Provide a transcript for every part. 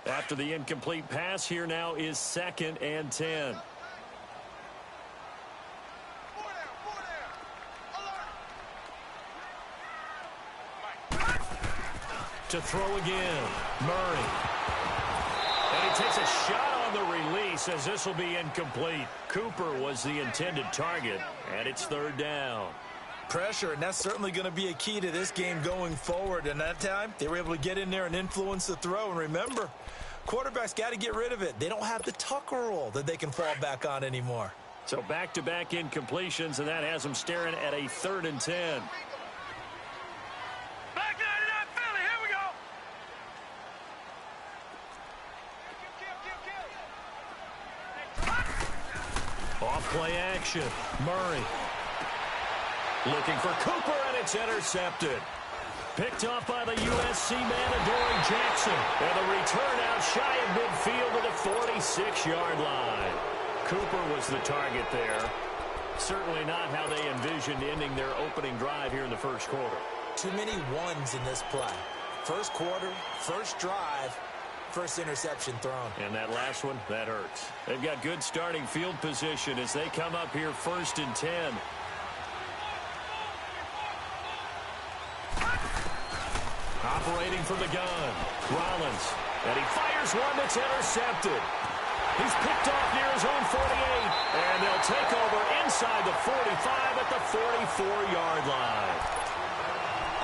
After the incomplete pass, here now is 2nd and 10. To throw again, Murray. And he takes a shot on the release as this will be incomplete. Cooper was the intended target, and it's 3rd down. Pressure, and that's certainly going to be a key to this game going forward. And that time, they were able to get in there and influence the throw. And remember, quarterbacks got to get rid of it. They don't have the Tucker rule that they can fall back on anymore. So back-to-back incompletions, and that has them staring at a 3rd and 10. Off-play action. Murray. Looking for Cooper, and it's intercepted. Picked off by the USC man, Adoree Jackson. And the return out shy of midfield to the 46-yard line. Cooper was the target there. Certainly not how they envisioned ending their opening drive here in the first quarter. Too many ones in this play. First quarter, first drive, first interception thrown. And that last one, that hurts. They've got good starting field position as they come up here 1st and 10. Operating from the gun, Rollins. And he fires one that's intercepted. He's picked off near his own 48. And they'll take over inside the 45 at the 44-yard line.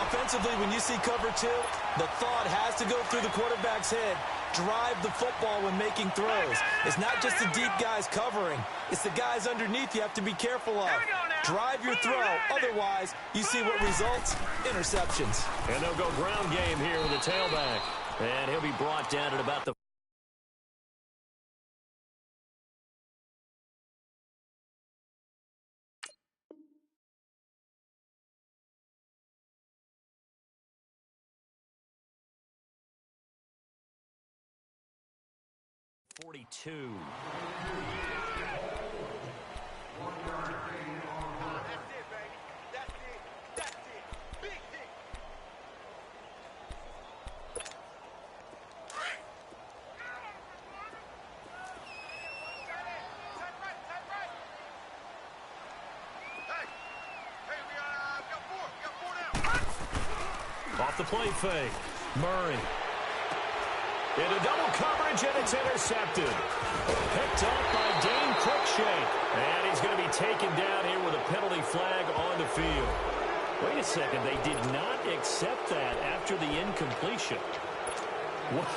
Offensively, when you see cover 2, the thought has to go through the quarterback's head. Drive the football when making throws. It's not just the deep guys covering. It's the guys underneath you have to be careful of. Drive your throw. Otherwise, you see what results? Interceptions. And they'll go ground game here with the tailback. And he'll be brought down at about the 42. Off the play fake, Murray. Into double coverage, and it's intercepted. Picked up by Dane Cruikshank. And he's going to be taken down here with a penalty flag on the field. Wait a second, they did not accept that after the incompletion. What?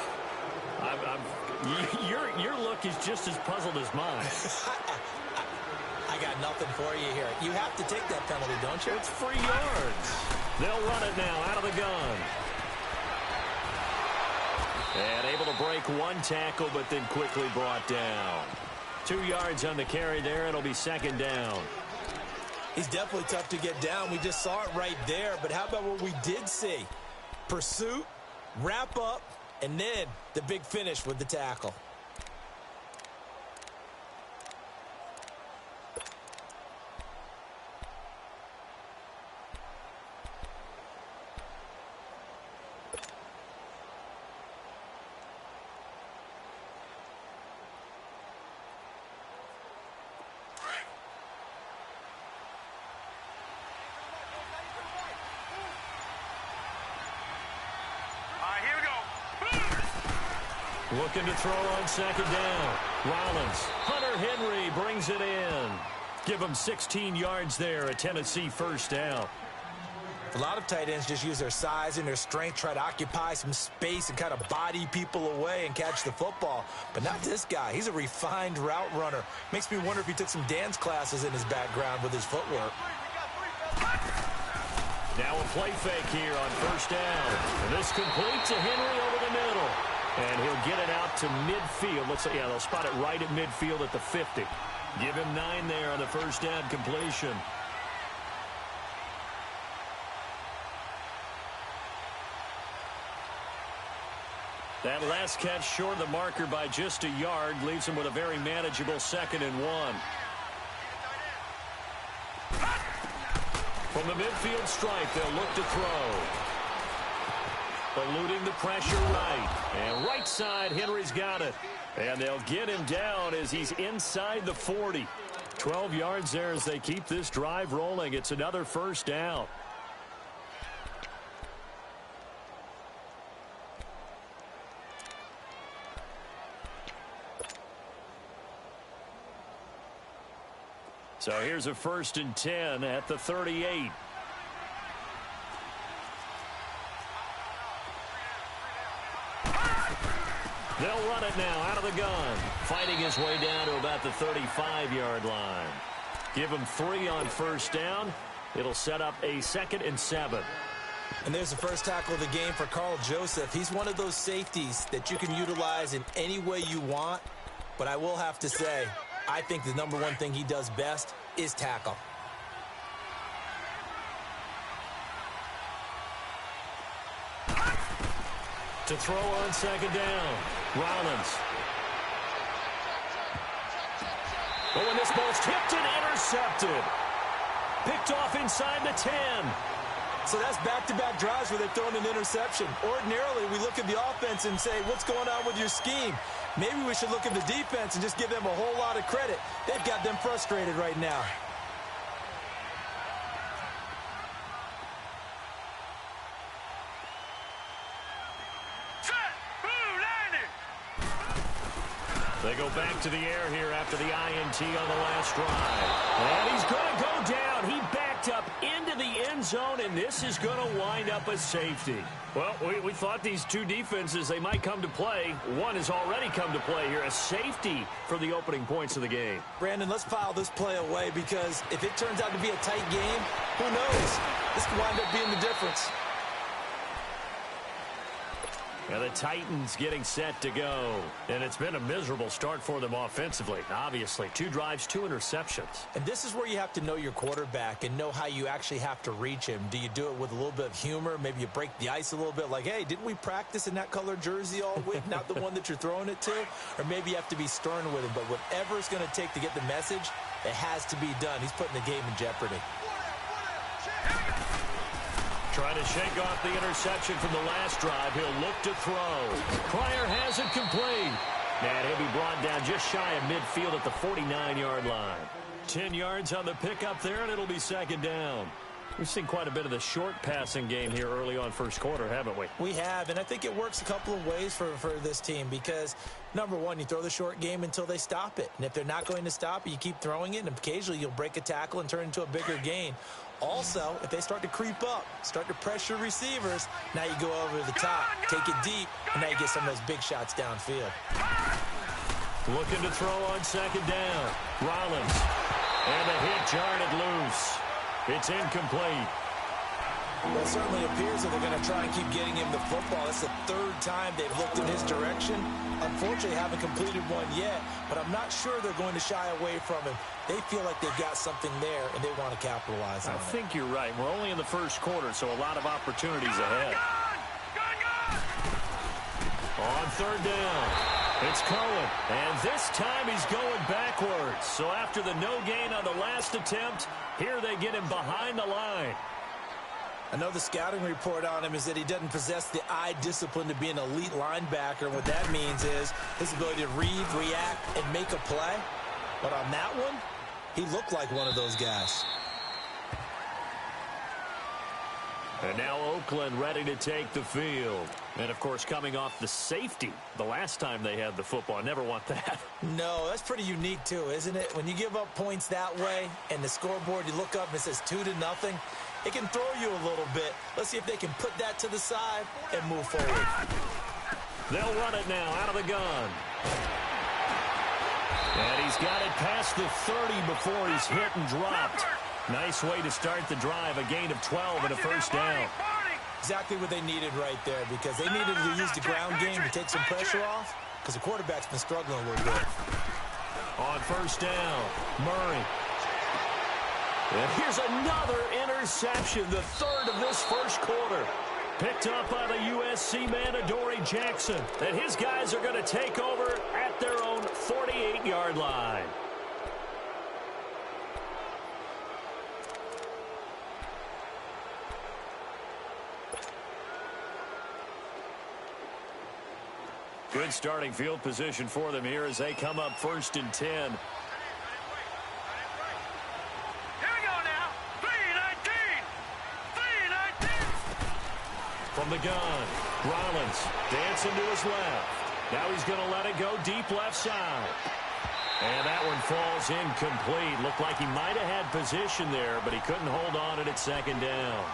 Your look is just as puzzled as mine. I got nothing for you here. You have to take that penalty, don't you? It's free yards. They'll run it now out of the gun. And able to break one tackle, but then quickly brought down. 2 yards on the carry there. It'll be 2nd down. He's definitely tough to get down. We just saw it right there. But how about what we did see? Pursuit, wrap up, and then the big finish with the tackle. Looking to throw on 2nd down. Rollins. Hunter Henry brings it in. Give him 16 yards there, a Tennessee 1st down. A lot of tight ends just use their size and their strength, try to occupy some space and kind of body people away and catch the football. But not this guy. He's a refined route runner. Makes me wonder if he took some dance classes in his background with his footwork. Now a play fake here on 1st down. And this complete to Henry over the middle. And he'll get it out to midfield. Looks like, yeah, they'll spot it right at midfield at the 50. Give him 9 there on the 1st down completion. That last catch short of the marker by just a yard leaves him with a very manageable 2nd and 1. From the midfield stripe, they'll look to throw. Eluding the pressure right. And right side. Henry's got it. And they'll get him down as he's inside the 40. 12 yards there as they keep this drive rolling. It's another first down. So here's a 1st and 10 at the 38. They'll run it now out of the gun. Fighting his way down to about the 35-yard line. Give him 3 on 1st down. It'll set up a 2nd and 7. And there's the first tackle of the game for Carl Joseph. He's one of those safeties that you can utilize in any way you want. But I will have to say, I think the number one thing he does best is tackle. To throw on 2nd down, Rollins. But when this ball's tipped and intercepted. Picked off inside the 10. So that's back-to-back drives where they've thrown an interception. Ordinarily, we look at the offense and say, what's going on with your scheme? Maybe we should look at the defense and just give them a whole lot of credit. They've got them frustrated right now. They go back to the air here after the INT on the last drive. And he's going to go down. He backed up into the end zone, and this is going to wind up a safety. Well, we thought these two defenses, they might come to play. One has already come to play here, a safety for the opening points of the game. Brandon, let's file this play away because if it turns out to be a tight game, who knows? This could wind up being the difference. And the Titans getting set to go. And it's been a miserable start for them offensively. Obviously, 2 drives, 2 interceptions. And this is where you have to know your quarterback and know how you actually have to reach him. Do you do it with a little bit of humor? Maybe you break the ice a little bit like, hey, didn't we practice in that color jersey all week? Not the one that you're throwing it to? Or maybe you have to be stern with him. But whatever it's going to take to get the message, it has to be done. He's putting the game in jeopardy. Trying to shake off the interception from the last drive. He'll look to throw. Pryor has it complete. And he'll be brought down just shy of midfield at the 49-yard line. 10 yards on the pickup there, and it'll be 2nd down. We've seen quite a bit of the short passing game here early on first quarter, haven't we? We have, and I think it works a couple of ways for this team because, number one, you throw the short game until they stop it. And if they're not going to stop it, you keep throwing it, and occasionally you'll break a tackle and turn it into a bigger gain. Also, if they start to creep up, start to pressure receivers, now you go over the top, take it deep, and now you get some of those big shots downfield. Looking to throw on 2nd down. Rollins. And the hit jarred it loose. It's incomplete. Well, it certainly appears that they're going to try and keep getting him the football. It's the 3rd time they've looked in his direction. Unfortunately, haven't completed one yet, but I'm not sure they're going to shy away from him. They feel like they've got something there, and they want to capitalize on it. I think you're right. We're only in the first quarter, so a lot of opportunities ahead. On 3rd down, it's Cohen, and this time he's going backwards. So after the no gain on the last attempt, here they get him behind the line. I know the scouting report on him is that he doesn't possess the eye discipline to be an elite linebacker. What that means is his ability to read, react, and make a play. But on that one, he looked like one of those guys. And now Oakland ready to take the field. And, of course, coming off the safety the last time they had the football. Never want that. No, that's pretty unique, too, isn't it? When you give up points that way and the scoreboard, you look up and it says 2-0, it can throw you a little bit. Let's see if they can put that to the side and move forward. They'll run it now out of the gun. And he's got it past the 30 before he's hit and dropped. Nice way to start the drive, a gain of 12 and a first down. Exactly what they needed right there because they needed to use the ground game to take some pressure off because the quarterback's been struggling a little bit. On 1st down, Murray. And here's another interception, the 3rd of this first quarter. Picked up by the USC man, Adoree Jackson. And his guys are going to take over at their own 48-yard line. Good starting field position for them here as they come up 1st and 10. Here we go now. 3-19. 3-19. From the gun, Rollins dancing to his left. Now he's going to let it go deep left side. And that one falls incomplete. Looked like he might have had position there, but he couldn't hold on at 2nd down.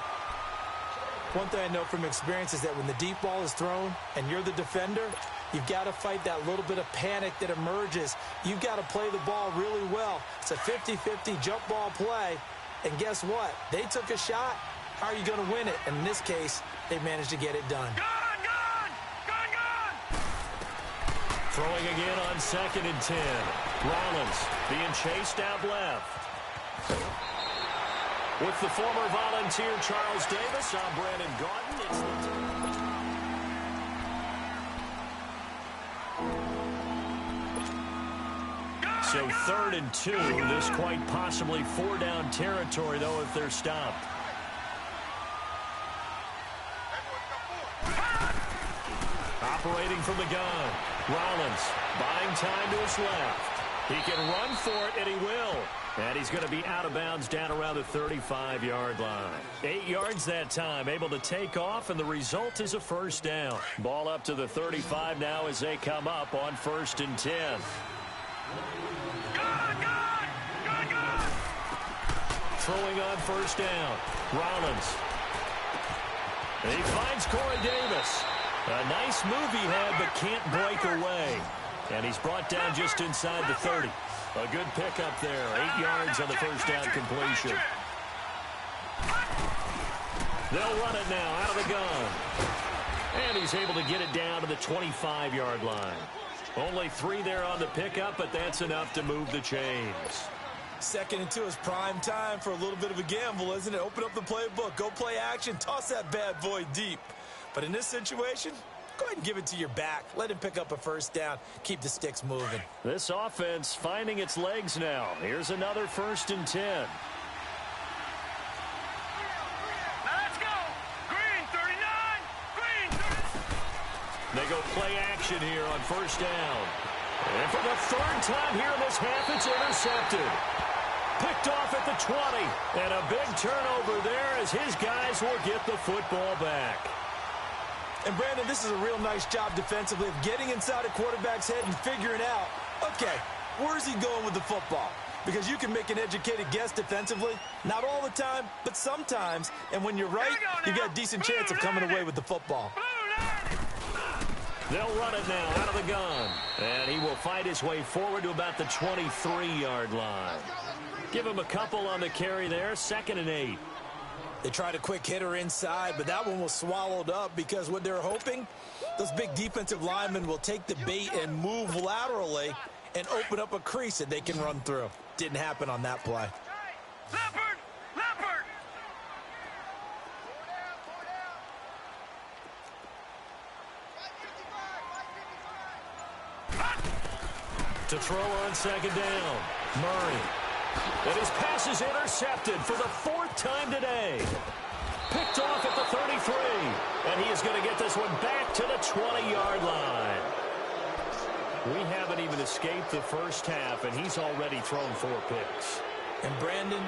One thing I know from experience is that when the deep ball is thrown and you're the defender, you've got to fight that little bit of panic that emerges. You've got to play the ball really well. It's a 50-50 jump ball play. And guess what? They took a shot. How are you going to win it? And in this case, they managed to get it done. Throwing again on 2nd and 10. Rollins being chased out left. With the former Volunteer Charles Davis, I'm Brandon Gaudin. So 3rd and 2. This quite possibly 4-down territory, though, if they're stopped. Operating from the gun. Rollins buying time to his left. He can run for it, and he will. And he's going to be out of bounds down around the 35-yard line. 8 yards that time, able to take off, and the result is a 1st down. Ball up to the 35 now as they come up on 1st and 10. Throwing on 1st down. Rollins. And he finds Corey Davis. A nice move he had, but can't break away. And he's brought down just inside the 30. A good pickup there. 8 yards on the 1st down completion. They'll run it now out of the gun. And he's able to get it down to the 25-yard line. Only 3 there on the pickup, but that's enough to move the chains. 2nd and 2 is prime time for a little bit of a gamble, isn't it? Open up the playbook, go play action, toss that bad boy deep. But in this situation, go ahead and give it to your back. Let him pick up a 1st down. Keep the sticks moving. This offense finding its legs now. Here's another 1st and 10. Let's go. Green 39. Green 39. They go play action here on 1st down. And for the 3rd time here in this half, it's intercepted. Picked off at the 20. And a big turnover there as his guys will get the football back. And, Brandon, this is a real nice job defensively of getting inside a quarterback's head and figuring out, okay, where's he going with the football? Because you can make an educated guess defensively. Not all the time, but sometimes. And when you're right, you've got a decent chance of coming away with the football. They'll run it now out of the gun. And he will fight his way forward to about the 23-yard line. Give him a couple on the carry there. 2nd and 8. They tried a quick hitter inside, but that one was swallowed up because what they're hoping, those big defensive linemen will take the bait and move laterally and open up a crease that they can run through. Didn't happen on that play. Leopard! Leopard! To throw on 2nd down. Murray. And his pass is intercepted for the 4th time today. Picked off at the 33. And he is going to get this one back to the 20-yard line. We haven't even escaped the 1st half, and he's already thrown 4 picks. And, Brandon,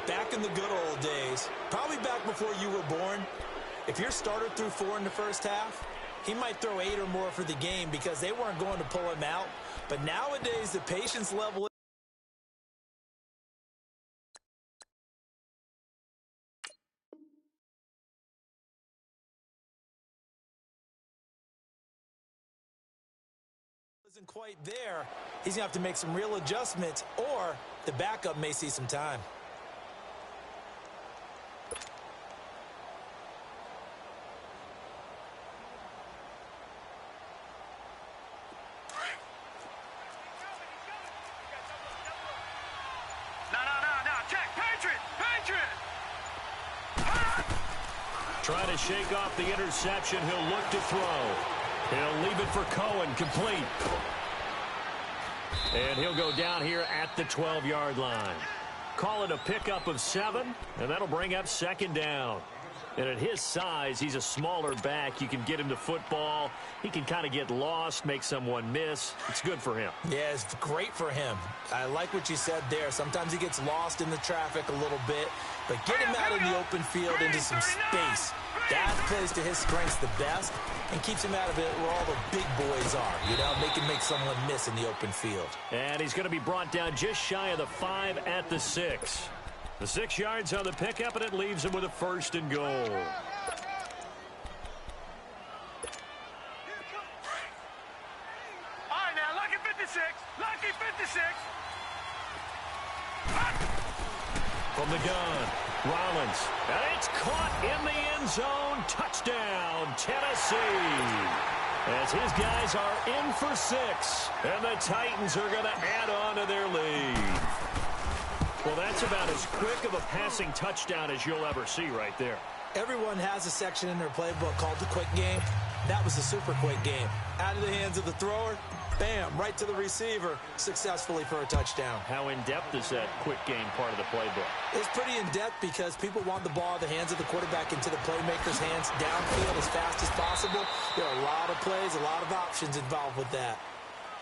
back in the good old days, probably back before you were born, if your starter threw 4 in the 1st half, he might throw 8 or more for the game because they weren't going to pull him out. But nowadays, the patience level isn't quite there. He's going to have to make some real adjustments, or the backup may see some time. Trying to shake off the interception. He'll look to throw. He'll leave it for Cohen, complete. And he'll go down here at the 12-yard line. Call it a pickup of 7, and that'll bring up 2nd down. And at his size, he's a smaller back. You can get him to football. He can kind of get lost, make someone miss. It's good for him. Yeah, it's great for him. I like what you said there. Sometimes he gets lost in the traffic a little bit, but get him out in the open field into some space. That plays to his strengths the best and keeps him out of it where all the big boys are. You know, they can make someone miss in the open field. And he's going to be brought down just shy of the 5 at the 6. The 6 yards on the pickup, and it leaves him with a 1st and goal. All right, now, lucky 56. Lucky 56. From the gun, Rollins. And it's caught in the end zone. Touchdown, Tennessee. As his guys are in for 6. And the Titans are going to add on to their lead. Well, that's about as quick of a passing touchdown as you'll ever see right there. Everyone has a section in their playbook called the quick game. That was a super quick game. Out of the hands of the thrower, bam, right to the receiver, successfully for a touchdown. How in-depth is that quick game part of the playbook? It's pretty in-depth because people want the ball in the hands of the quarterback into the playmaker's hands downfield as fast as possible. There are a lot of plays, a lot of options involved with that.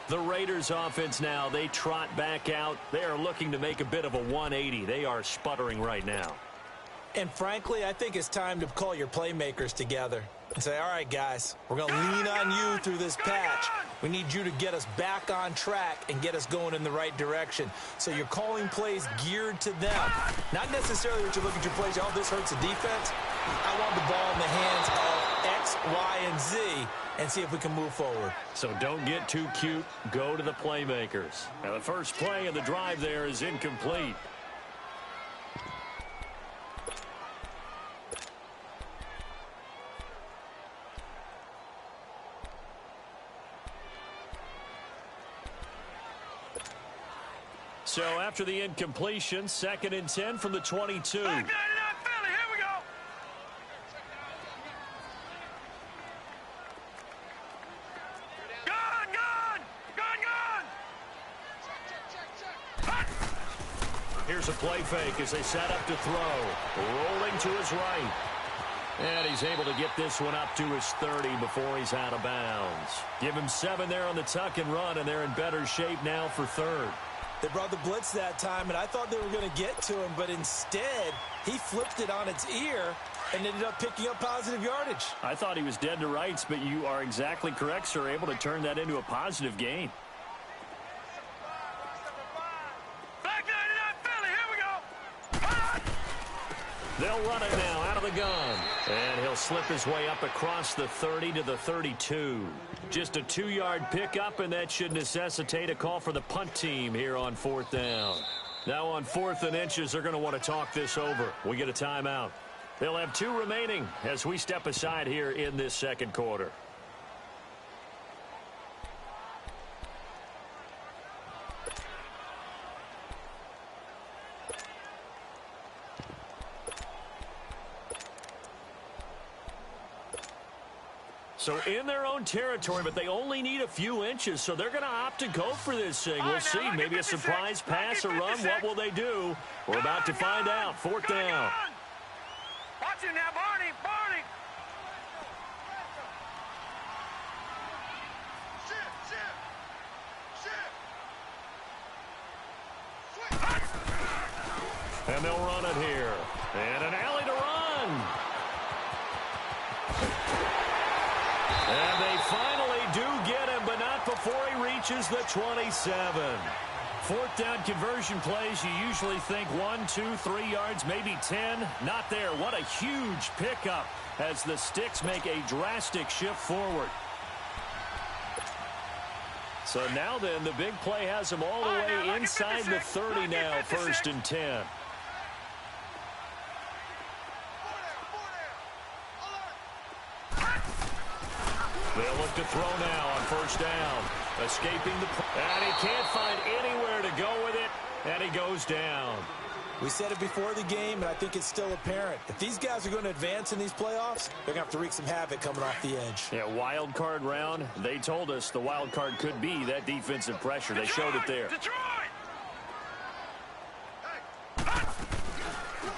The Raiders offense now, they trot back out. They are looking to make a bit of a 180. They are sputtering right now. And frankly, I think it's time to call your playmakers together and say, all right, guys, we're going to lean on you through this patch. We need you to get us back on track and get us going in the right direction. So you're calling plays geared to them. Not necessarily what you look at your plays, oh, this hurts the defense. I want the ball in the hands of X, Y, and Z and see if we can move forward. So don't get too cute. Go to the playmakers. Now the first play of the drive there is incomplete. So after the incompletion, 2nd and 10 from the 22. Back 99 Philly, here we go. Gun, gun, gun, gun. Here's a play fake as they set up to throw. Rolling to his right. And he's able to get this one up to his 30 before he's out of bounds. Give him 7 there on the tuck and run, and they're in better shape now for 3rd. They brought the blitz that time, and I thought they were going to get to him, but instead, he flipped it on its ear and ended up picking up positive yardage. I thought he was dead to rights, but you are exactly correct, sir, able to turn that into a positive gain. Back 99 Philly, here we go. They'll run it now out of the gun. And he'll slip his way up across the 30 to the 32. Just a 2-yard pickup, and that should necessitate a call for the punt team here on 4th down. Now on 4th and inches, they're going to want to talk this over. We get a timeout. They'll have 2 remaining as we step aside here in this 2nd quarter. So in their own territory, but they only need a few inches, so they're going to opt to go for this thing. We'll see. Maybe a surprise pass or run. What will they do? We're about to find out. 4th down. Watch it now, Barney, Barney. And they'll run it here. And an alley to run. And they finally do get him, but not before he reaches the 27. 4th down conversion plays, you usually think 1, 2, 3 yards, maybe 10. Not there. What a huge pickup as the Sticks make a drastic shift forward. So now then, the big play has them all the way inside the 30 now, 1st and 10. They'll look to throw now on 1st down. Escaping the... And he can't find anywhere to go with it, and he goes down. We said it before the game, and I think it's still apparent. If these guys are going to advance in these playoffs, they're going to have to wreak some havoc coming off the edge. Yeah, wild card round. They told us the wild card could be that defensive pressure. They showed it there. Detroit!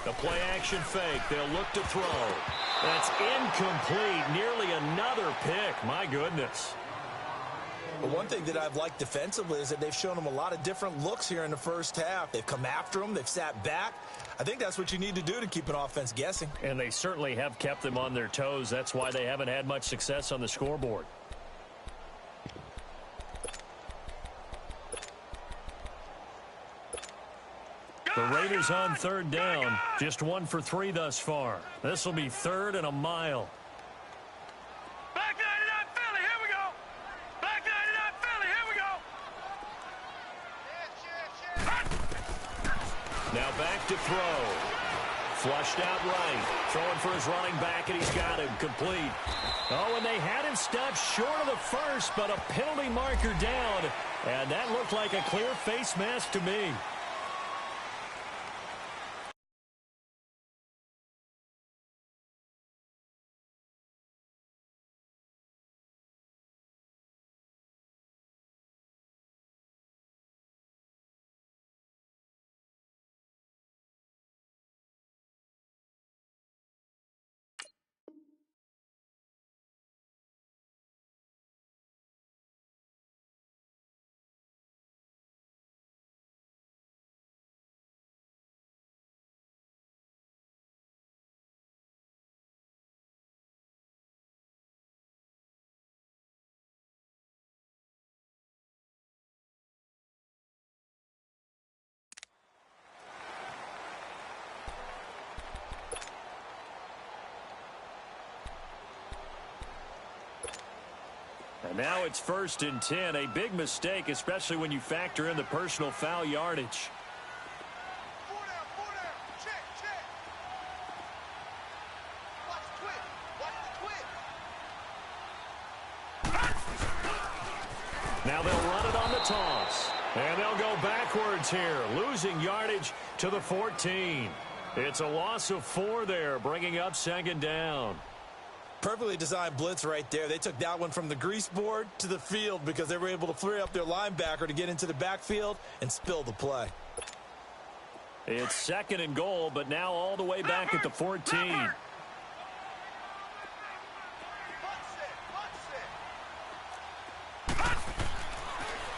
The play-action fake. They'll look to throw. That's incomplete. Nearly another pick. My goodness. But one thing that I've liked defensively is that they've shown them a lot of different looks here in the first half. They've come after them. They've sat back. I think that's what you need to do to keep an offense guessing. And they certainly have kept them on their toes. That's why they haven't had much success on the scoreboard. The Raiders on third down. Just 1 for 3 thus far. This will be 3rd and a mile. Back 99 Philly, here we go. Back 99 Philly, here we go. Now back to throw. Flushed out right. Throwing for his running back, and he's got him complete. Oh, and they had him stopped short of the first, but a penalty marker down. And that looked like a clear face mask to me. And now it's 1st and 10. A big mistake, especially when you factor in the personal foul yardage. 4 down. Check. Watch the twitch. Now they'll run it on the toss. And they'll go backwards here, losing yardage to the 14. It's a loss of 4 there, bringing up 2nd down. Perfectly designed blitz right there. They took that one from the grease board to the field because they were able to free up their linebacker to get into the backfield and spill the play. It's 2nd and goal, but now all the way back at the 14.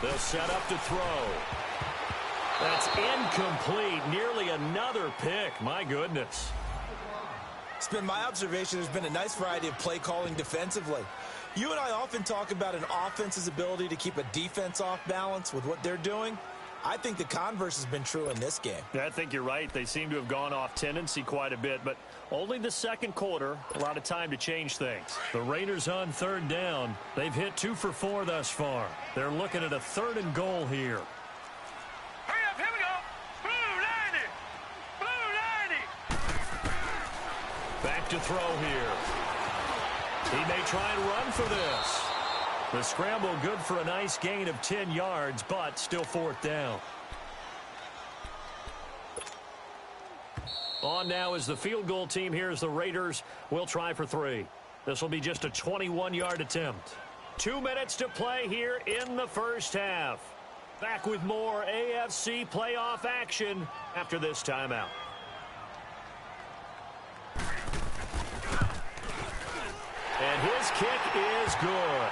They'll set up to throw. That's incomplete. Nearly another pick. My goodness. It's been my observation there's been a nice variety of play calling defensively. You and I often talk about an offense's ability to keep a defense off balance with what they're doing. I think the converse has been true in this game. I think you're right. They seem to have gone off tendency quite a bit, but only the 2nd quarter, a lot of time to change things. The Raiders on 3rd down. They've hit 2 for 4 thus far. They're looking at a 3rd and goal here. Hurry up, here we go. Blue 90. Back to throw here. He may try and run for this. The scramble good for a nice gain of 10 yards, but still 4th down. On now is the field goal team. Here's the Raiders. We'll try for 3. This will be just a 21-yard attempt. 2 minutes to play here in the first half. Back with more AFC playoff action after this timeout. And his kick is good.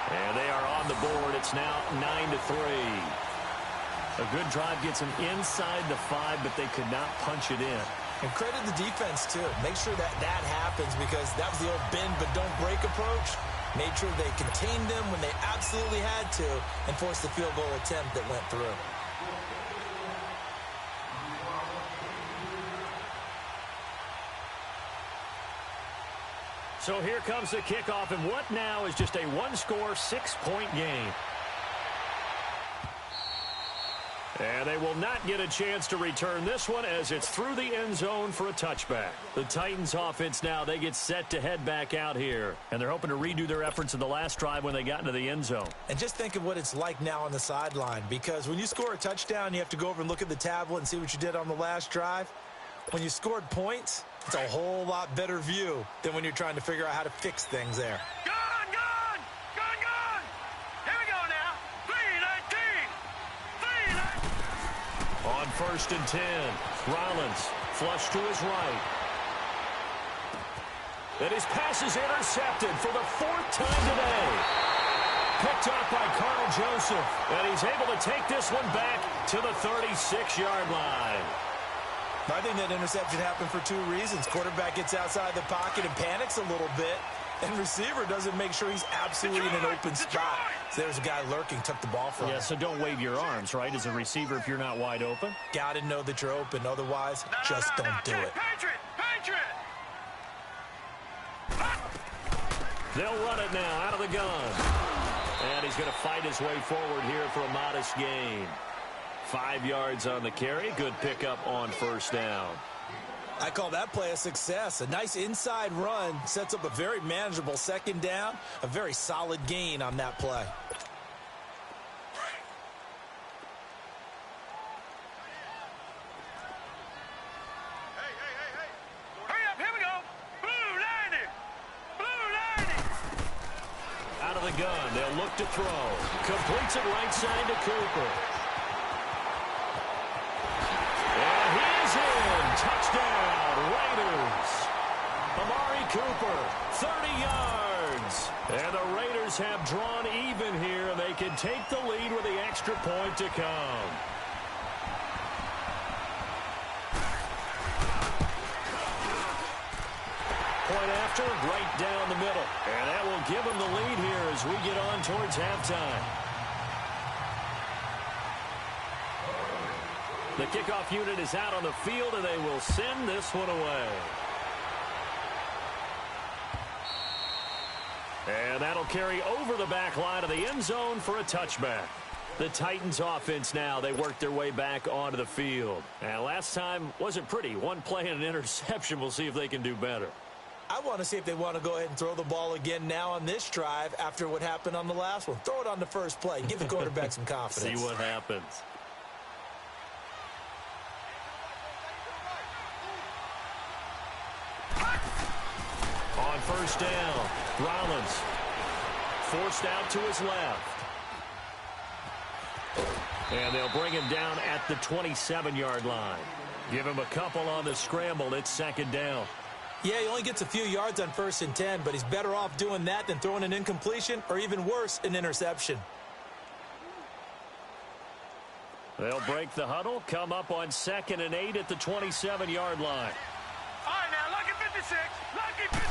And they are on the board. It's now 9-3. A good drive gets them inside the 5, but they could not punch it in. And credit the defense, too. Make sure that happens because that was the old bend but don't break approach. Made sure they contained them when they absolutely had to and forced the field goal attempt that went through. So here comes the kickoff, and what now is just a one-score, 6-point game. And they will not get a chance to return this one as it's through the end zone for a touchback. The Titans offense now, they get set to head back out here. And they're hoping to redo their efforts in the last drive when they got into the end zone. And just think of what it's like now on the sideline, because when you score a touchdown, you have to go over and look at the tablet and see what you did on the last drive. When you scored points, it's a whole lot better view than when you're trying to figure out how to fix things there. Gone! Here we go now. 3-19. On 1st and 10, Rollins Flush to his right. And his pass is intercepted for the 4th time today. Picked up by Carl Joseph. And he's able to take this one back to the 36-yard line. I think that interception happened for 2 reasons. Quarterback gets outside the pocket and panics a little bit. And receiver doesn't make sure he's absolutely in an open spot. So there's a guy lurking, took the ball from him. Yeah, so don't wave your arms, right, as a receiver if you're not wide open. Got to know that you're open. Otherwise, just don't do it. Patriot! They'll run it now out of the gun. And he's going to fight his way forward here for a modest gain. 5 yards on the carry. Good pickup on 1st down. I call that play a success. A nice inside run sets up a very manageable 2nd down. A very solid gain on that play. Hurry up, here we go. Blue lining. Out of the gun, they'll look to throw. Completes it right side to Cooper. And he's in. Touchdown, Raiders. Amari Cooper, 30 yards. And the Raiders have drawn even here. They can take the lead with the extra point to come. Point after, right down the middle. And that will give them the lead here as we get on towards halftime. The kickoff unit is out on the field, and they will send this one away. And that'll carry over the back line of the end zone for a touchback. The Titans offense now, they work their way back onto the field. And last time wasn't pretty. 1 play and an interception. We'll see if they can do better. I want to see if they want to go ahead and throw the ball again now on this drive after what happened on the last one. Throw it on the first play. Give the quarterback some confidence. See what happens. On 1st down, Rollins forced out to his left. And they'll bring him down at the 27-yard line. Give him a couple on the scramble. It's 2nd down. Yeah, he only gets a few yards on 1st and 10, but he's better off doing that than throwing an incompletion or even worse, an interception. They'll break the huddle, come up on 2nd and 8 at the 27-yard line. All right, now, lucky 56. Lucky 56.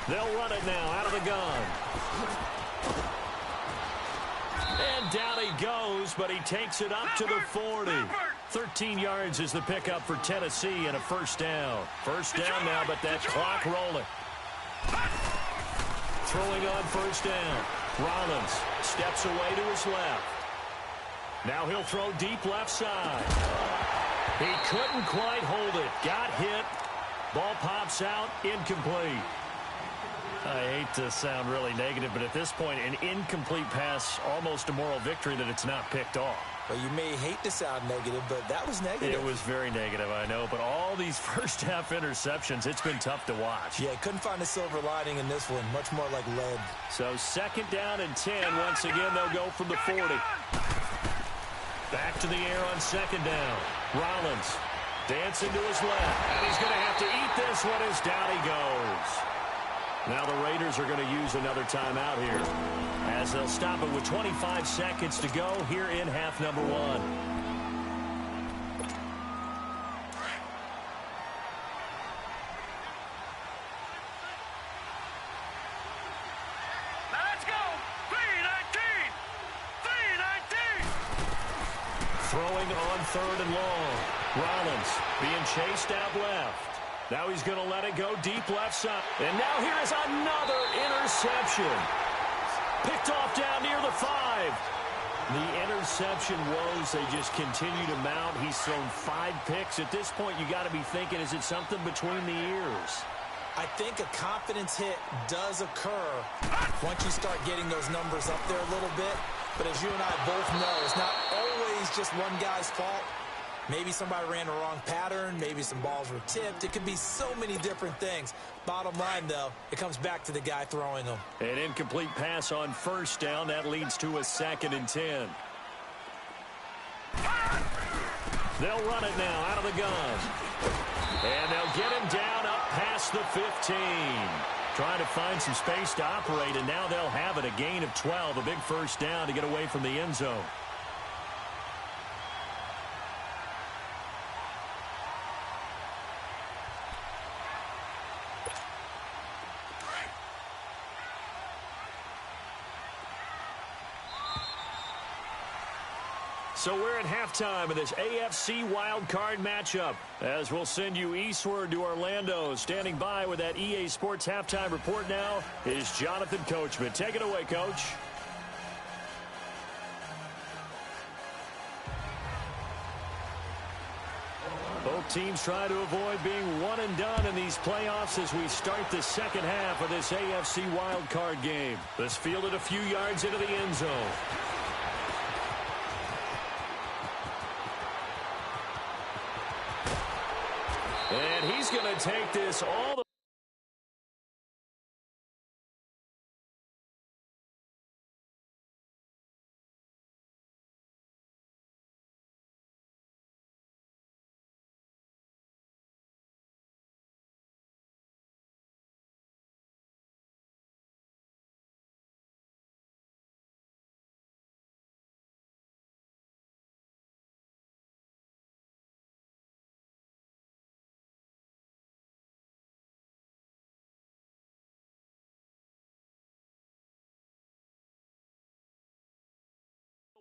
They'll run it now out of the gun. And down he goes, but he takes it up to the 40. 13 yards is the pickup for Tennessee and a 1st down. 1st down now, but that clock rolling. Throwing on 1st down. Rollins steps away to his left. Now he'll throw deep left side. He couldn't quite hold it. Got hit. Ball pops out. Incomplete. I hate to sound really negative, but at this point, an incomplete pass, almost a moral victory that it's not picked off. Well, you may hate to sound negative, but that was negative. It was very negative, I know. But all these first-half interceptions, it's been tough to watch. Yeah, couldn't find a silver lining in this one. Much more like lead. So 2nd down and 10. Once again, they'll go from the 40. Back to the air on 2nd down. Rollins dancing to his left. And he's going to have to eat this one as down he goes. Now the Raiders are going to use another timeout here, as they'll stop it with 25 seconds to go here in half number 1. Now let's go. 3-19. 3-19. Throwing on 3rd and long. Rollins being chased out left. Now he's going to let it go deep left side. And now here is another interception. Picked off down near the 5. The interception woes, they just continue to mount. He's thrown 5 picks. At this point, you got to be thinking, is it something between the ears? I think a confidence hit does occur once you start getting those numbers up there a little bit. But as you and I both know, it's not always just one guy's fault. Maybe somebody ran the wrong pattern. Maybe some balls were tipped. It could be so many different things. Bottom line, though, it comes back to the guy throwing them. An incomplete pass on 1st down. That leads to a 2nd and 10. They'll run it now out of the gun. And they'll get him down up past the 15. Trying to find some space to operate, and now they'll have it. A gain of 12, a big first down to get away from the end zone. So we're at halftime of this AFC Wildcard matchup, as we'll send you eastward to Orlando. Standing by with that EA Sports halftime report now is Jonathan Coachman. Take it away, Coach. Both teams try to avoid being one and done in these playoffs as we start the second half of this AFC Wildcard game. This fielded a few yards into the end zone. And he's going to take this all the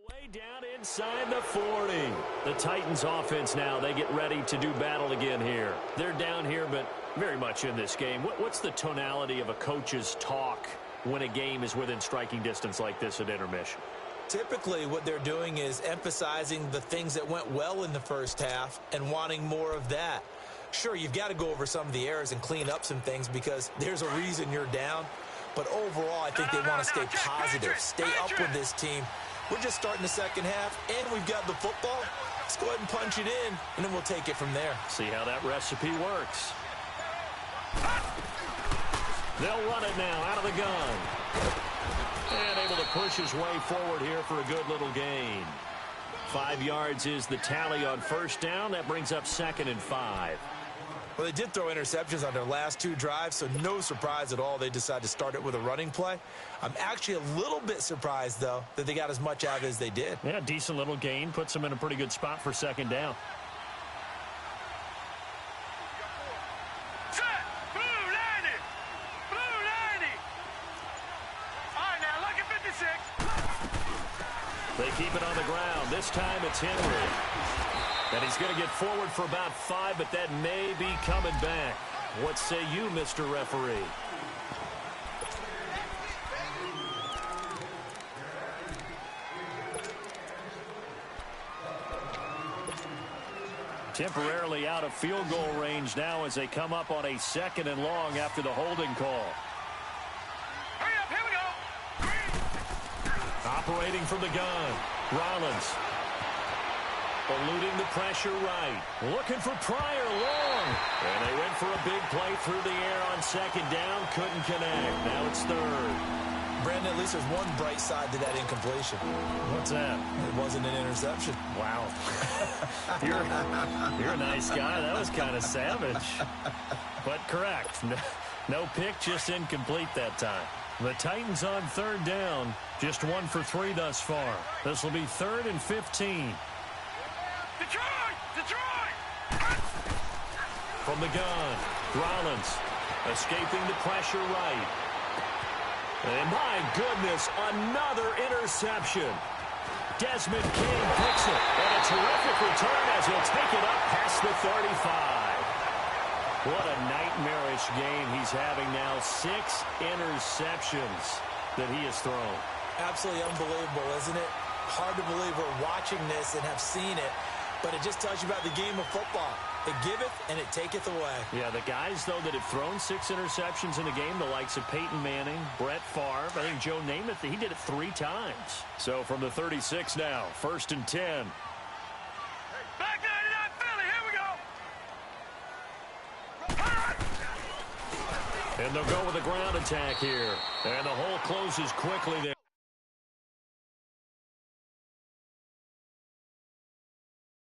way down inside the 40. The Titans offense now, they get ready to do battle again here. They're down here, but very much in this game. What's the tonality of a coach's talk when a game is within striking distance like this at intermission? Typically, what they're doing is emphasizing the things that went well in the first half and wanting more of that. Sure, you've got to go over some of the errors and clean up some things because there's a reason you're down. But overall, I think they want to stay positive, stay up with this team. We're just starting the second half, and we've got the football. Let's go ahead and punch it in, and then we'll take it from there. See how that recipe works. They'll run it now out of the gun. And able to push his way forward here for a good little gain. 5 yards is the tally on first down. That brings up 2nd and 5. Well, they did throw interceptions on their last 2 drives, so no surprise at all they decided to start it with a running play. I'm actually a little bit surprised, though, that they got as much out of it as they did. Yeah, decent little gain. Puts them in a pretty good spot for 2nd down. Set. Blue 90. Blue 90. All right, now look at 56. They keep it on the ground. This time it's Henry. And he's going to get forward for about 5, but that may be coming back. What say you, Mr. Referee? Temporarily out of field goal range now as they come up on a 2nd and long after the holding call. Hurry up, here we go. Operating from the gun, Rollins. Eluding the pressure right. Looking for Pryor long. And they went for a big play through the air on 2nd down. Couldn't connect. Now it's 3rd. Brandon, at least there's one bright side to that incompletion. What's that? It wasn't an interception. Wow. You're a nice guy. That was kind of savage. But correct. No pick, just incomplete that time. The Titans on 3rd down. Just 1 for 3 thus far. This will be 3rd and 15. Detroit! Detroit! From the gun, Rollins escaping the pressure right. And my goodness, another interception. Desmond King picks it. And a terrific return as he'll take it up past the 35. What a nightmarish game he's having now. 6 interceptions that he has thrown. Absolutely unbelievable, isn't it? Hard to believe we're watching this and have seen it. But it just tells you about the game of football. It giveth and it taketh away. Yeah, the guys, though, that have thrown 6 interceptions in the game, the likes of Peyton Manning, Brett Favre, I think Joe Namath, he did it 3 times. So from the 36 now, 1st and 10. Back 99 Philly, here we go. And they'll go with a ground attack here. And the hole closes quickly there.